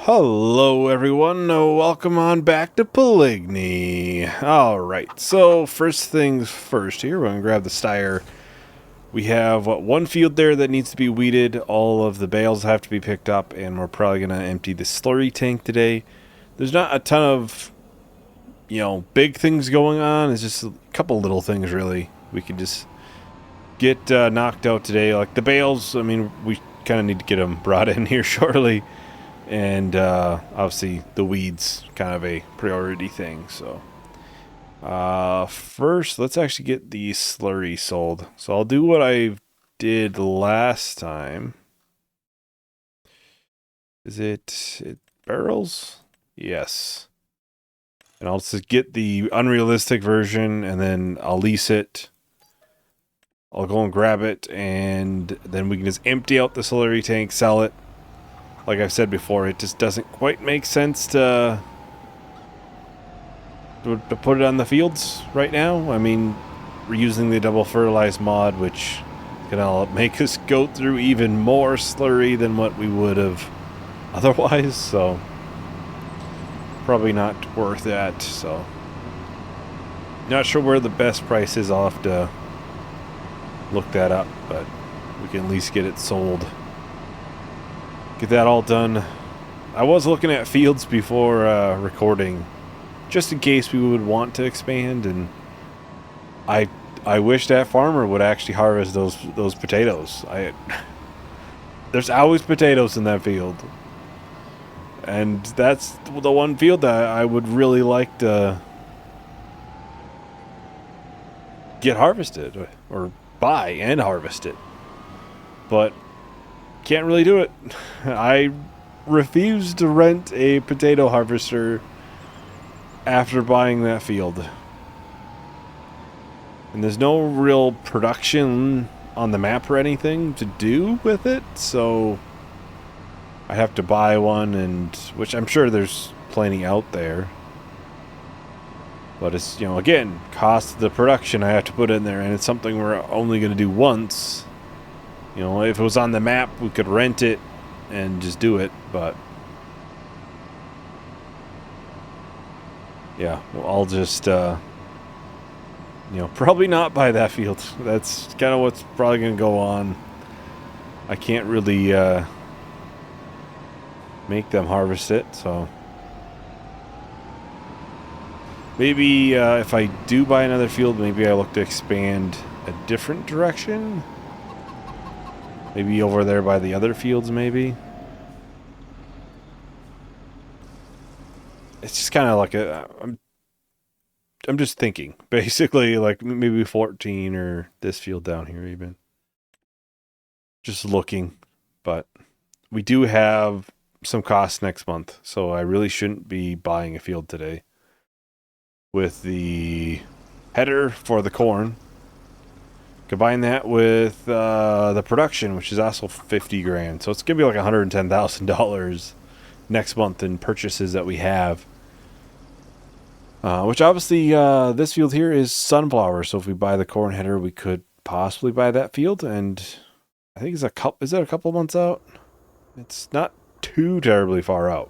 Hello everyone, welcome on back to Pallegney. Alright, so first things first here, we're going to grab the Steyr. We have one field there that needs to be weeded, all of the bales have to be picked up, and we're probably going to empty the slurry tank today. There's not a ton of, big things going on, it's just a couple little things really. We could just get knocked out today, like the bales. I mean, we kind of need to get them brought in here shortly. And obviously the weeds kind of a priority thing. So first let's actually get the slurry sold. So I'll do what I did last time. Is it barrels? Yes. And I'll just get the unrealistic version and then I'll lease it. I'll go and grab it and then we can just empty out the slurry tank, sell it. Like I've said before, it just doesn't quite make sense to put it on the fields right now. I mean, we're using the double fertilized mod, which is going to make us go through even more slurry than what we would have otherwise, so probably not worth that. So not sure where the best price is. I'll have to look that up, but we can at least get it sold. Get that all done. I was looking at fields before recording, just in case we would want to expand, and I wish that farmer would actually harvest those potatoes. There's always potatoes in that field, and that's the one field that I would really like to get harvested or buy and harvest it, but can't really do it. I refuse to rent a potato harvester after buying that field. And there's no real production on the map or anything to do with it, so I have to buy one, and which I'm sure there's plenty out there. But it's, again, cost of the production I have to put in there, and it's something we're only going to do once. If it was on the map, we could rent it and just do it, but yeah, well, I'll just, probably not buy that field. That's kind of what's probably going to go on. I can't really make them harvest it, so maybe if I do buy another field, maybe I look to expand a different direction. Maybe over there by the other fields, maybe. It's just kind of like I'm just thinking, basically, like maybe 14 or this field down here even. Just looking, but we do have some costs next month, so I really shouldn't be buying a field today. With the header for the corn. Combine that with the production, which is also 50 grand. So it's going to be like $110,000 next month in purchases that we have. Which obviously this field here is sunflower. So if we buy the corn header, we could possibly buy that field. And I think it's is that a couple months out? It's not too terribly far out.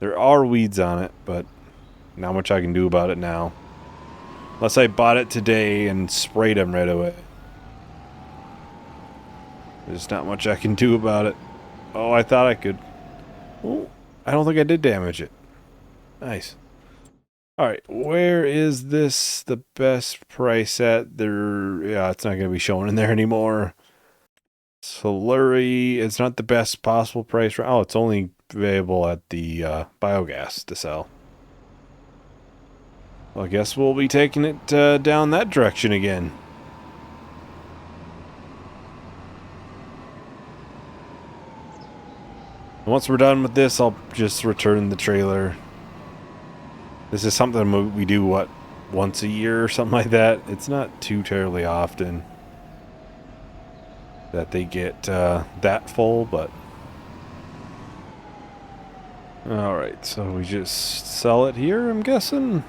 There are weeds on it, but not much I can do about it now. Unless I bought it today and sprayed them right away. There's not much I can do about it. Oh, I thought I could. Oh, I don't think I did damage it. Nice. Alright, where is this the best price at? Yeah, it's not going to be showing in there anymore. Slurry, it's not the best possible price. Oh, it's only available at the biogas to sell. Well, I guess we'll be taking it down that direction again. Once we're done with this, I'll just return the trailer. This is something we do, once a year or something like that. It's not too terribly often that they get that full, but... Alright, so we just sell it here, I'm guessing?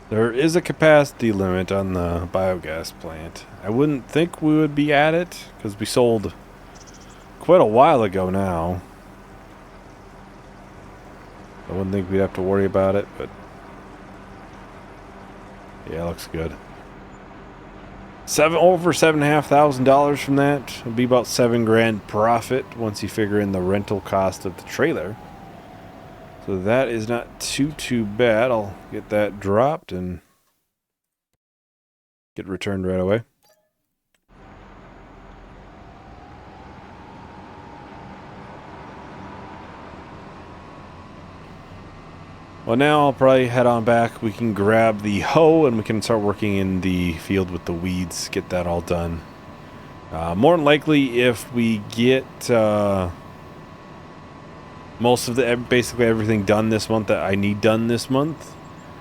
There is a capacity limit on the biogas plant. I wouldn't think we would be at it, because we sold quite a while ago now. I wouldn't think we'd have to worry about it, but yeah, it looks good. Over $7,500 from that. It'll be about $7,000 profit once you figure in the rental cost of the trailer. So that is not too bad. I'll get that dropped and get returned right away. Well, now I'll probably head on back. We can grab the hoe and we can start working in the field with the weeds. Get that all done. More than likely, if we get most of basically everything done this month that I need done this month,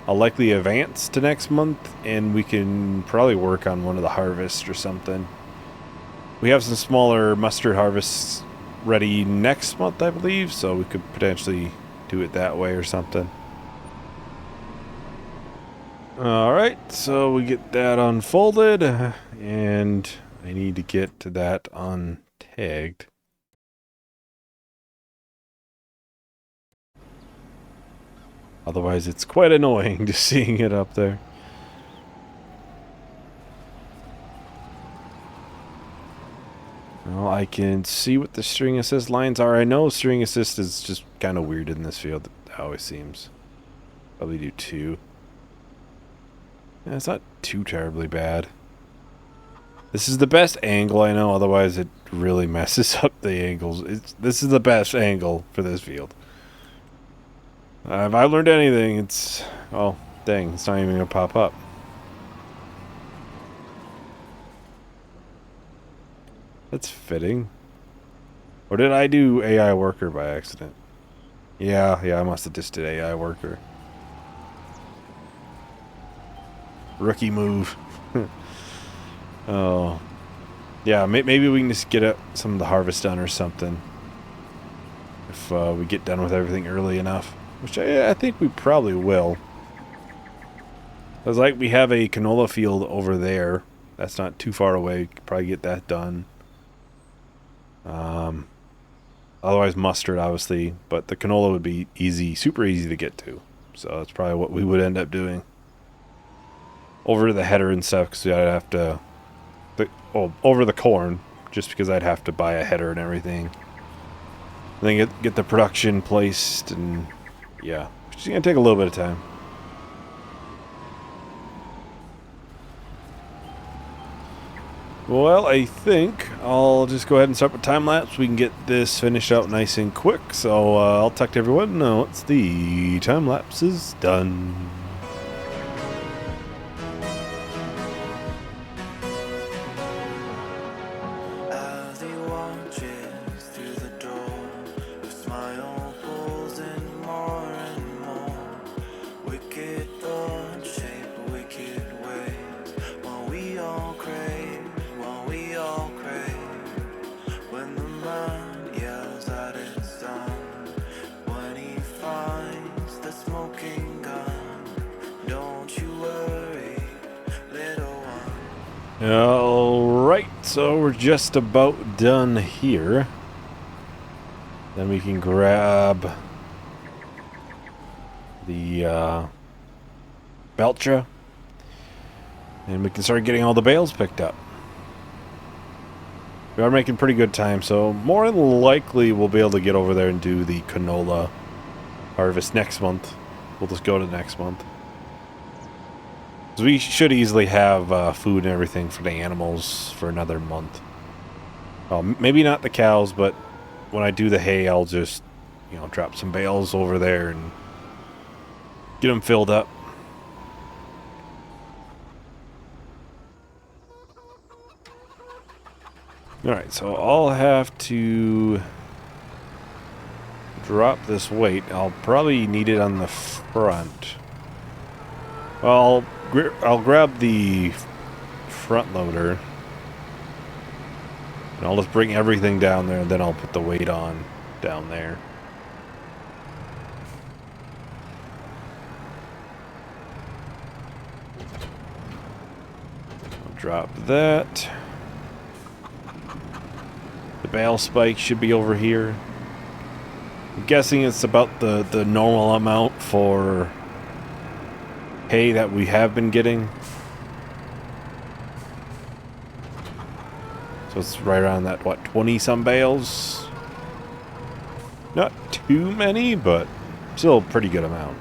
I'll likely advance to next month, and we can probably work on one of the harvests or something. We have some smaller mustard harvests ready next month, I believe, so we could potentially do it that way or something. Alright, so we get that unfolded, and I need to get to that untagged. Otherwise, it's quite annoying just seeing it up there. Well, I can see what the string assist lines are. I know string assist is just kind of weird in this field. It always seems. Probably do 2. Yeah, it's not too terribly bad. This is the best angle I know, otherwise it really messes up the angles. This is the best angle for this field. If I learned anything, it's... Oh, dang, it's not even going to pop up. That's fitting. Or did I do AI worker by accident? Yeah, I must have just did AI worker. Rookie move. Oh. Yeah, maybe we can just get some of the harvest done or something. If we get done with everything early enough. Which I think we probably will. It's like we have a canola field over there. That's not too far away. We could probably get that done. Otherwise mustard, obviously. But the canola would be easy, super easy to get to. So that's probably what we would end up doing. Over the header and stuff, because I'd have to... over the corn, just because I'd have to buy a header and everything. And then get the production placed, and yeah, it's going to take a little bit of time. Well, I think I'll just go ahead and start with time-lapse. We can get this finished out nice and quick, so I'll talk to everyone once the time-lapse is done. Alright, so we're just about done here. Then we can grab the Beltra, and we can start getting all the bales picked up. We are making pretty good time, so more than likely we'll be able to get over there and do the canola harvest next month. We'll just go to next month. So we should easily have food and everything for the animals for another month. Maybe not the cows, but when I do the hay, I'll just, drop some bales over there and get them filled up. Alright, so I'll have to drop this weight. I'll probably need it on the front. Well, I'll grab the front loader, and I'll just bring everything down there, and then I'll put the weight on down there. I'll drop that. The bale spike should be over here. I'm guessing it's about the normal amount for hay that we have been getting. So it's right around that, what, 20-some bales? Not too many, but still a pretty good amount.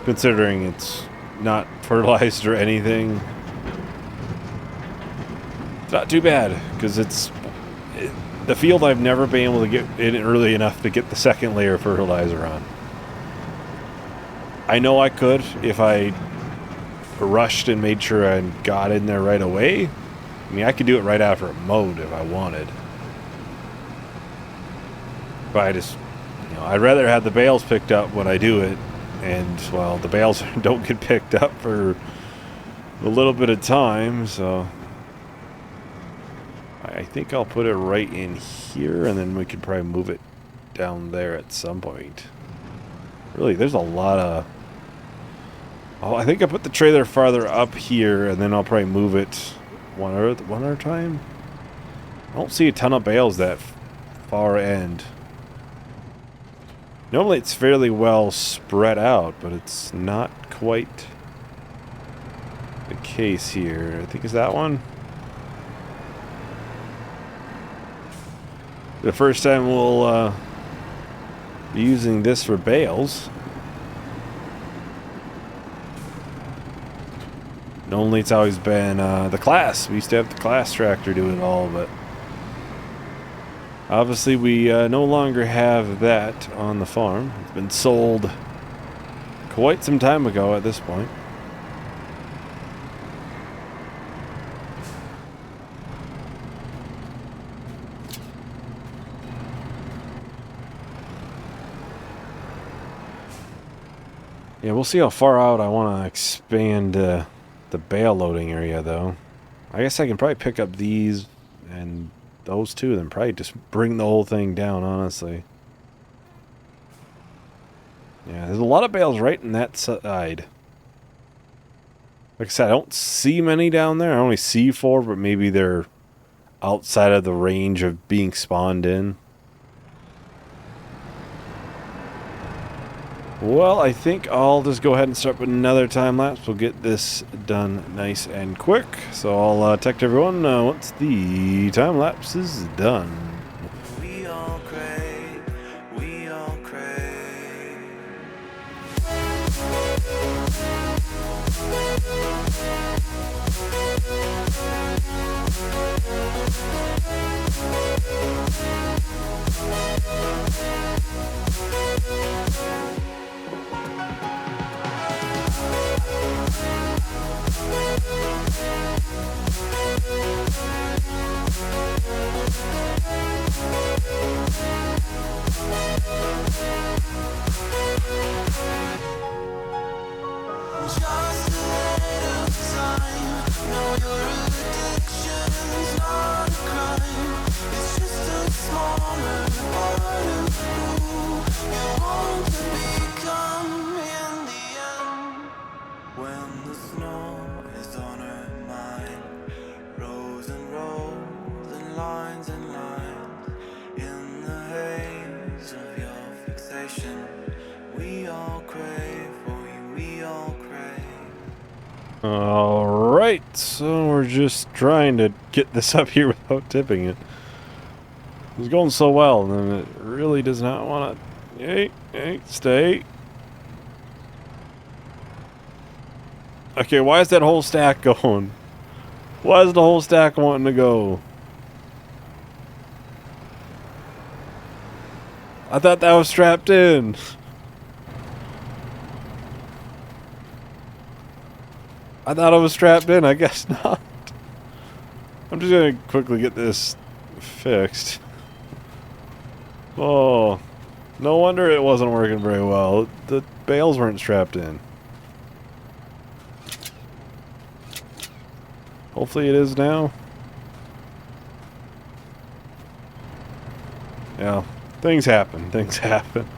Considering it's not fertilized or anything. It's not too bad, because the field I've never been able to get in early enough to get the second layer of fertilizer on. I know I could if I rushed and made sure I got in there right away. I mean, I could do it right after a mowed if I wanted. But I just, I'd rather have the bales picked up when I do it. And, well, the bales don't get picked up for a little bit of time, so I think I'll put it right in here, and then we could probably move it down there at some point. Really, there's a lot of... Oh, I think I put the trailer farther up here, and then I'll probably move it one at a time. I don't see a ton of bales that far end. Normally it's fairly well spread out, but it's not quite the case here. I think, is that one? The first time we'll be using this for bales. Normally it's always been the class. We used to have the class tractor do it all, but obviously we no longer have that on the farm. It's been sold quite some time ago at this point. Yeah, we'll see how far out I want to expand the bale loading area, though. I guess I can probably pick up these and those two, then probably just bring the whole thing down, honestly. Yeah, there's a lot of bales right in that side. Like I said, I don't see many down there. I only see 4, but maybe they're outside of the range of being spawned in. Well, I think I'll just go ahead and start with another time lapse. We'll get this done nice and quick. So I'll text everyone once the time lapse is done. We all crave, we all crave. Alright, so we're just trying to get this up here without tipping it. It was going so well, and then it really does not want to... Hey, stay. Okay, why is that whole stack going? Why is the whole stack wanting to go? I thought that was strapped in. I thought I was strapped in. I guess not. I'm just going to quickly get this fixed. Oh, no wonder it wasn't working very well. The bales weren't strapped in. Hopefully it is now. Yeah, things happen. Things happen.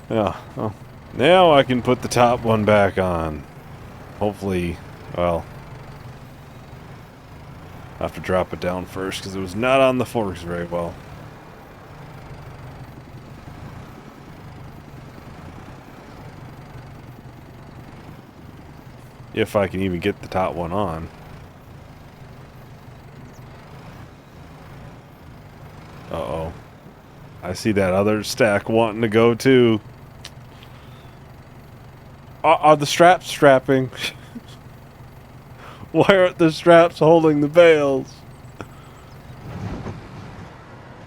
Yeah, well, now I can put the top one back on. Hopefully, well, I have to drop it down first because it was not on the forks very well. If I can even get the top one on. Uh-oh. I see that other stack wanting to go too. Are the straps strapping? Why aren't the straps holding the bales?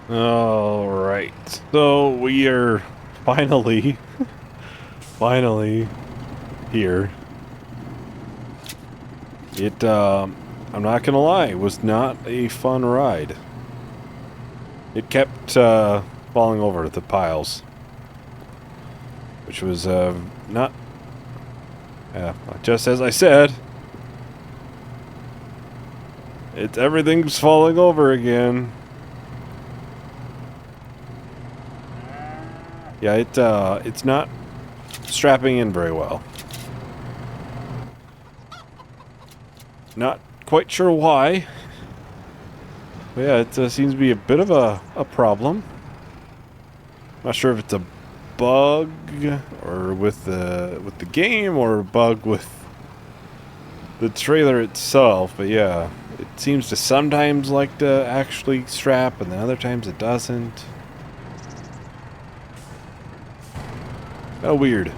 Alright. So we are finally here. I'm not gonna lie, it was not a fun ride. It kept falling over the piles, which was not, just as I said. Everything's falling over again. Yeah, it's not strapping in very well. Not quite sure why. But yeah, it seems to be a bit of a problem. Not sure if it's a bug or with the game or a bug with the trailer itself, but yeah, it seems to sometimes like to actually strap and then other times it doesn't. Oh, weird.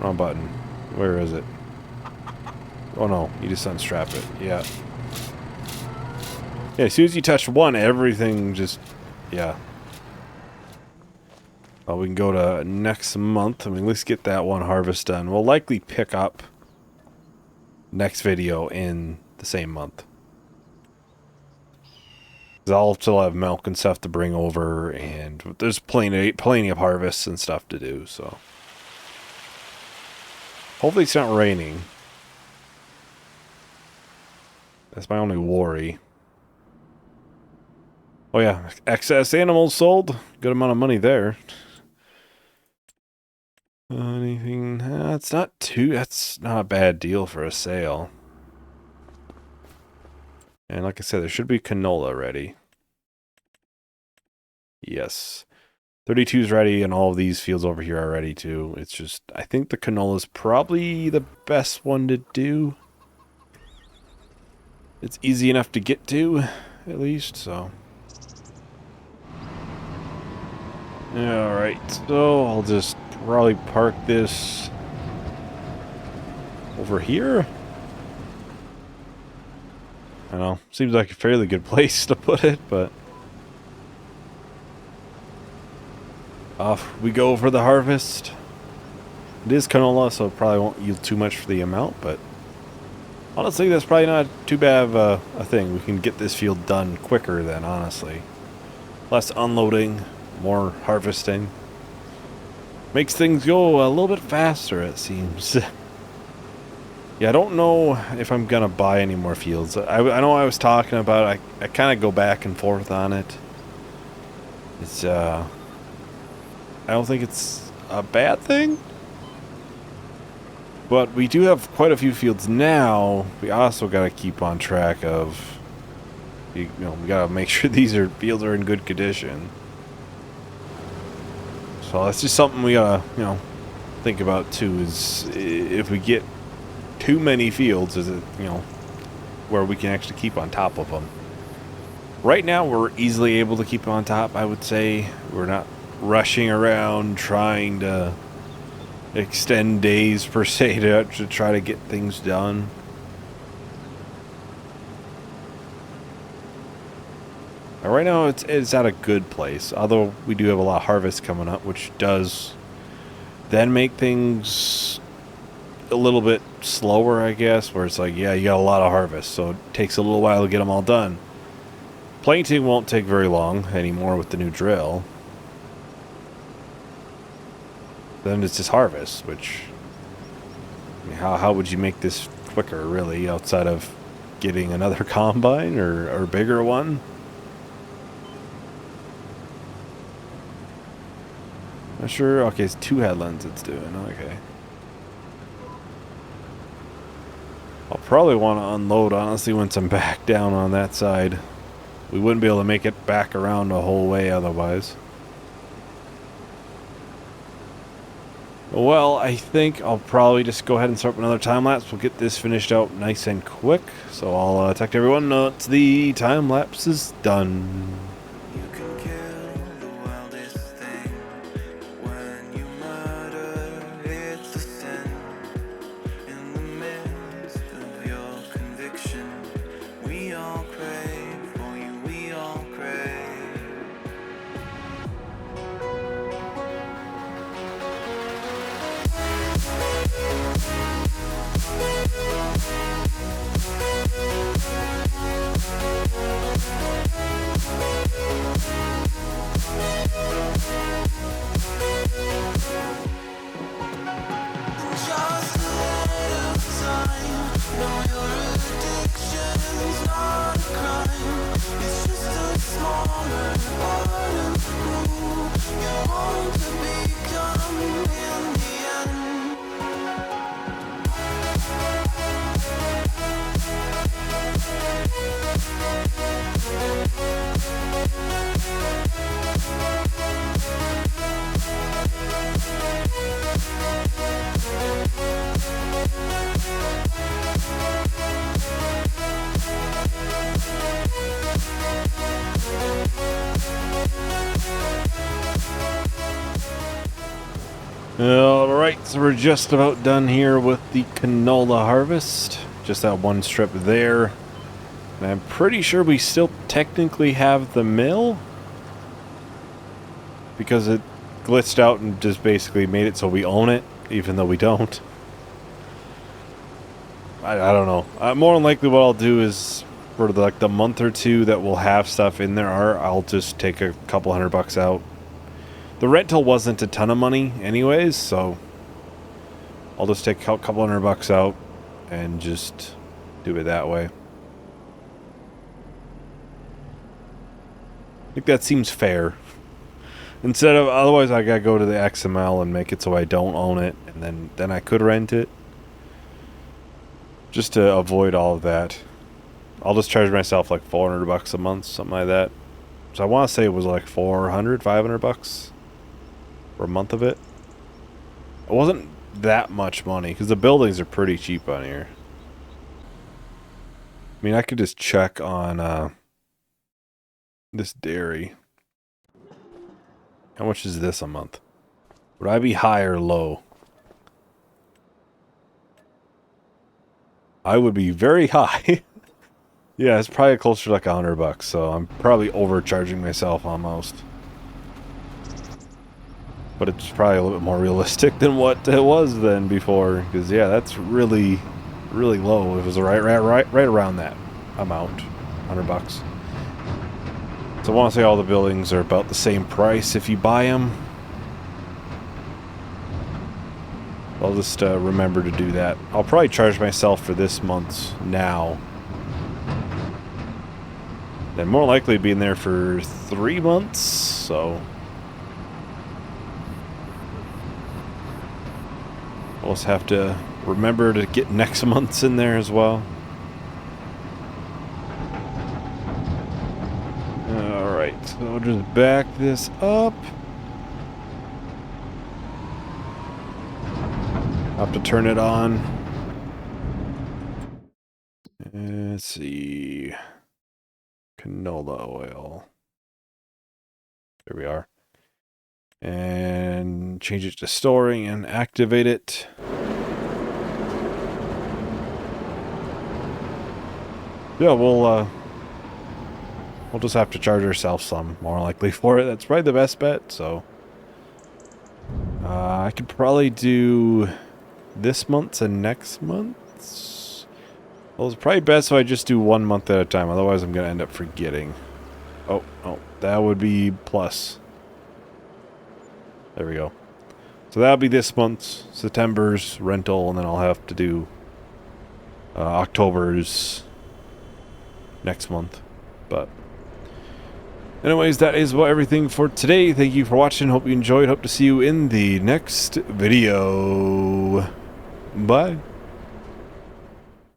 Wrong button. Where is it? Oh no, you just unstrap it. Yeah. Yeah, as soon as you touch one, everything just... yeah. Well, we can go to next month. I mean, let's get that one harvest done. We'll likely pick up next video in the same month. I'll still have milk and stuff to bring over, and there's plenty of harvests and stuff to do, so... hopefully it's not raining. That's my only worry. Oh yeah, excess animals sold. Good amount of money there. Anything? That's not a bad deal for a sale. And like I said, there should be canola ready. Yes. 32's ready, and all of these fields over here are ready too. It's just, I think the canola's probably the best one to do. It's easy enough to get to, at least, so. Alright, so I'll just probably park this over here. I don't know, seems like a fairly good place to put it, but... off we go for the harvest. It is canola, so it probably won't yield too much for the amount, but... honestly, that's probably not too bad of a thing. We can get this field done quicker then, honestly. Less unloading, more harvesting. Makes things go a little bit faster, it seems. Yeah, I don't know if I'm gonna buy any more fields. I know I was talking about it. I kind of go back and forth on it. It's, I don't think it's a bad thing. But we do have quite a few fields now. We also got to keep on track of, you know, we got to make sure these fields are in good condition. So that's just something we got to, you know, think about too, is if we get too many fields, is it, you know, where we can actually keep on top of them. Right now we're easily able to keep on top, I would say. We're not rushing around trying to extend days per se to try to get things done. Right now it's at a good place, although we do have a lot of harvest coming up, which does then make things a little bit slower, I guess, where it's like, yeah, you got a lot of harvest, so it takes a little while to get them all done. Planting won't take very long anymore with the new drill. Then it's just harvest, which, I mean, how would you make this quicker, really, outside of getting another combine or bigger one? Not sure. Okay, it's 2 headlands it's doing. Okay. I'll probably want to unload, honestly, once I'm back down on that side. We wouldn't be able to make it back around the whole way otherwise. Well, I think I'll probably just go ahead and start another time-lapse. We'll get this finished out nice and quick. So I'll talk to everyone once the time-lapse is done. Alright, so we're just about done here with the canola harvest. Just that one strip there. And I'm pretty sure we still technically have the mill, because it glitched out and just basically made it so we own it, even though we don't. I don't know. More than likely what I'll do is, for the month or two that we'll have stuff in there, I'll just take a couple $100 out. The rental wasn't a ton of money anyways, so I'll just take a couple $100 out and just do it that way. I think that seems fair. Instead of, otherwise I gotta go to the XML and make it so I don't own it, and then I could rent it. Just to avoid all of that. I'll just charge myself like $400 a month, something like that. So I want to say it was like $500 for a month of it. It wasn't that much money, because the buildings are pretty cheap on here. I mean, I could just check on this dairy. How much is this a month? Would I be high or low? I would be very high. Yeah, it's probably closer to like $100, so I'm probably overcharging myself almost. But it's probably a little bit more realistic than what it was then before, because yeah, that's really, really low. It was right around that amount, $100. So I want to say all the buildings are about the same price if you buy them. I'll just remember to do that. I'll probably charge myself for this month's now. Then more likely be in there for 3 months, so I'll just have to remember to get next month's in there as well. Alright, so I'll just back this up. I'll have to turn it on. Let's see. Canola oil. There we are. And change it to storing and activate it. Yeah, we'll just have to charge ourselves some, more likely, for it. That's probably the best bet, so I could probably do this month's and next month's. Well, it's probably best if I just do 1 month at a time, otherwise I'm going to end up forgetting. Oh, that would be plus. There we go. So that'll be this month's, September's rental, and then I'll have to do October's next month. But anyways, that is everything for today. Thank you for watching. Hope you enjoyed. Hope to see you in the next video. Bye.